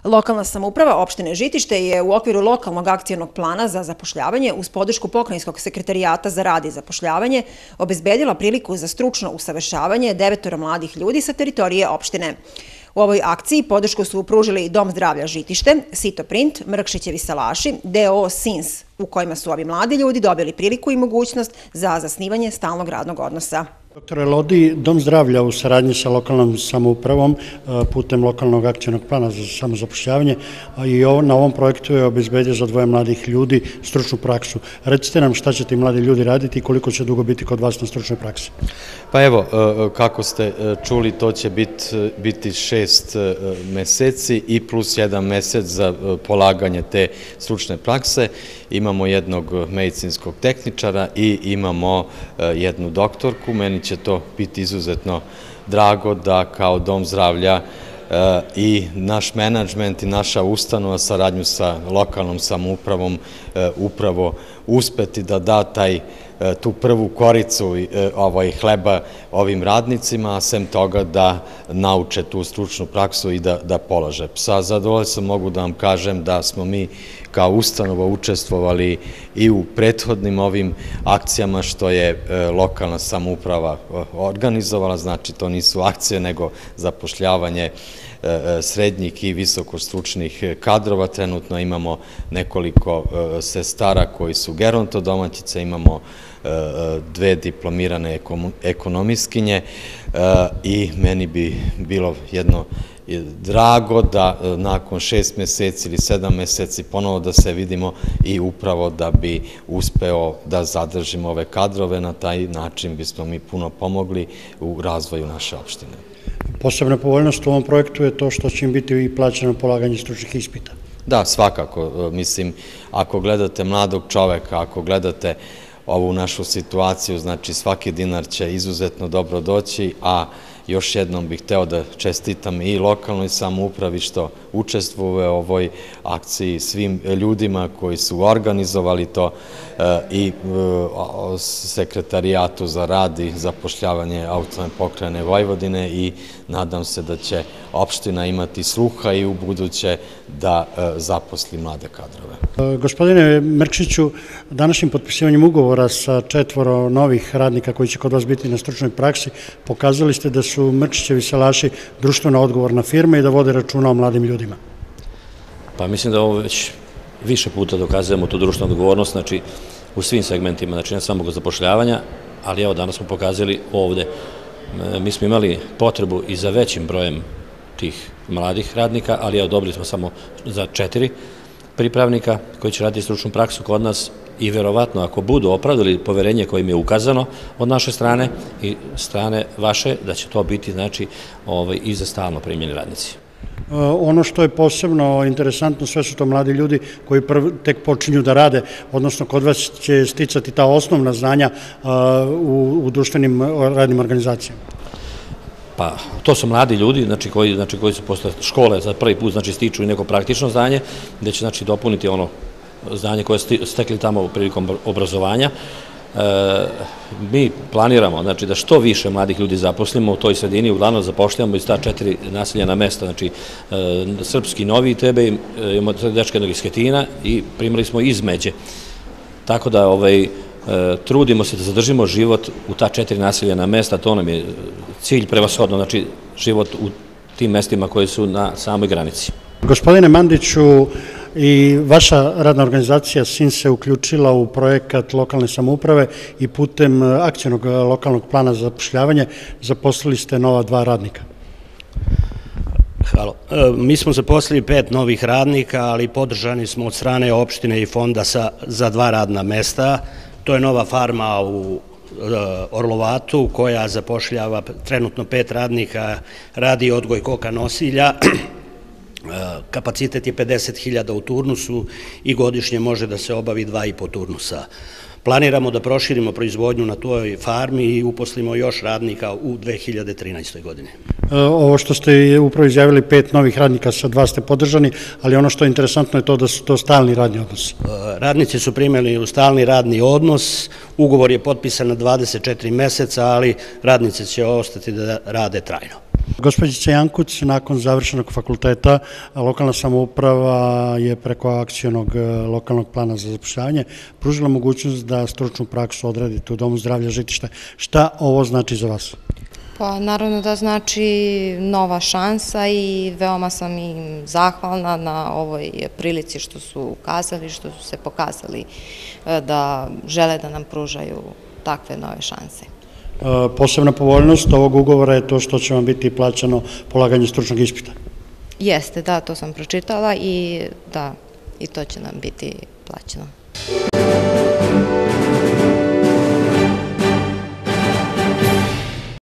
Lokalna samouprava opštine Žitište je u okviru lokalnog akcionog plana za zapošljavanje uz podršku Pokrajinskog sekretarijata za rad i zapošljavanje obezbedila priliku za stručno usavršavanje 9 mladih ljudi sa teritorije opštine. U ovoj akciji podršku su pružili Dom zdravlja Žitište, Sitoprint, Mrkšićevi salaši, DOO Sins, u kojima su ovi mladi ljudi dobili priliku i mogućnost za zasnivanje stalnog radnog odnosa. Doktore Lodi, Dom zdravlja u saradnji sa lokalnom samoupravom putem lokalnog akcionog plana za samozapošljavanje i na ovom projektu je obezbedio za 2 mladih ljudi stručnu praksu. Recite nam šta će ti mladi ljudi raditi i koliko će dugo biti kod vas na stručnoj praksi? Pa evo, kako ste čuli, to će biti 6 meseci i plus 1 mesec za polaganje te stručne prakse. Imamo jednog medicinskog tehničara i imamo jednu doktorku. Meni će to biti izuzetno drago da kao Dom zdravlja i naš menadžment i naša ustanova saradnju sa lokalnom samoupravom upravo uspeti da da tu prvu koricu hleba ovim radnicima, a sem toga da nauče tu stručnu praksu i da polože. Sa zadovoljstvom mogu da vam kažem da smo mi kao ustanova učestvovali i u prethodnim ovim akcijama što je lokalna samouprava organizovala, znači to nisu akcije nego zapošljavanje srednjih i visokostručnih kadrova. Trenutno imamo nekoliko sestara koji su gerontodomaćice, imamo 2 diplomirane ekonomistkinje i meni bi bilo jedno drago da nakon 6 meseci ili 7 meseci ponovo da se vidimo i upravo da bi uspeo da zadržimo ove kadrove. Na taj način bismo mi puno pomogli u razvoju naše opštine. Posebna povoljnost u ovom projektu je to što će im biti i plaćeno polaganje stručnih ispita. Da, svakako. Mislim, ako gledate mladog čoveka, ako gledate ovu našu situaciju, znači svaki dinar će izuzetno dobro doći, a još jednom bih hteo da čestitam i lokalnoj samoupravi što učestvuje u ovoj akciji, svim ljudima koji su organizovali to i Sekretarijatu za rad i zapošljavanje Autonomne pokrajine Vojvodine i nadam se da će opština imati sluha i u buduće da zaposli mlade kadrove. Gospodine Mrkšiću, današnjim potpisivanjem ugovora sa 4 novih radnika koji će kod vas biti na stručnoj praksi, pokazali ste da su Mrkšićevi salaši društveno odgovorna firma i da vode računa o mladim ljudima. Pa mislim da ovo već više puta dokazujemo tu društvenu odgovornost, znači u svim segmentima, znači ne samo zapošljavanja, ali evo danas smo pokazali ovde. Mi smo imali potrebu i za većim brojem tih mladih radnika, ali evo dobili smo samo za 4 pripravnika koji će raditi stručnu praksu kod nas i verovatno ako budu opravdali poverenje koje im je ukazano od naše strane i strane vaše, da će to biti znači i za stalno primljeni radnici. Ono što je posebno interesantno, sve su to mladi ljudi koji tek počinju da rade, odnosno kod vas će sticati ta osnovna znanja u društvenim radnim organizacijama. Pa, to su mladi ljudi, znači koji su posle škole za prvi put stiču i neko praktično znanje, gde će dopuniti ono znanje koje su stekli tamo prilikom obrazovanja. Mi planiramo da što više mladih ljudi zaposlimo u toj sredini, uglavnom zapošljamo iz ta 4 naseljena mesta, znači Srpski Novi Tebe, imamo dečka jednog iz Ketina i primali smo iz Međe. Tako da trudimo se da zadržimo život u ta 4 naseljena mesta, to nam je cilj prevashodno, znači život u tim mestima koji su na samoj granici. Gospodine Mandiću, i vaša radna organizacija SIN se uključila u projekat lokalne samouprave i putem akcionog lokalnog plana za zapošljavanje zaposlili ste nova 2 radnika. Hvala. Mi smo zaposlili 5 novih radnika, ali podržani smo od strane opštine i fonda za 2 radna mesta. To je nova farma u Orlovatu koja zapošljava trenutno 5 radnika, radi odgoj koka nosilja. Kapacitet je 50.000 u turnusu i godišnje može da se obavi 2,5 turnusa. Planiramo da proširimo proizvodnju na toj farmi i uposlimo još radnika u 2013. godini. Ovo što ste upravo izjavili, 5 novih radnika, sa 2 ste podržani, ali ono što je interesantno je to da su to stalni radni odnosi. Radnici su primjeli u stalni radni odnos, ugovor je potpisan na 24 meseca, ali radnici će ostati da rade trajno. Gospođica Jankuc, nakon završenog fakulteta, lokalna samouprava je preko akcionog lokalnog plana za zapošljavanje pružila mogućnost da stručnu praksu odradite u Domu zdravlja Žitište. Šta ovo znači za vas? Pa naravno da znači nova šansa i veoma sam im zahvalna na ovoj prilici što su ukazali, što su se pokazali da žele da nam pružaju takve nove šanse. Posebna povoljnost ovog ugovora je to što će vam biti plaćano polaganje stručnog ispita. Jeste, da, to sam pročitala i da, i to će nam biti plaćeno.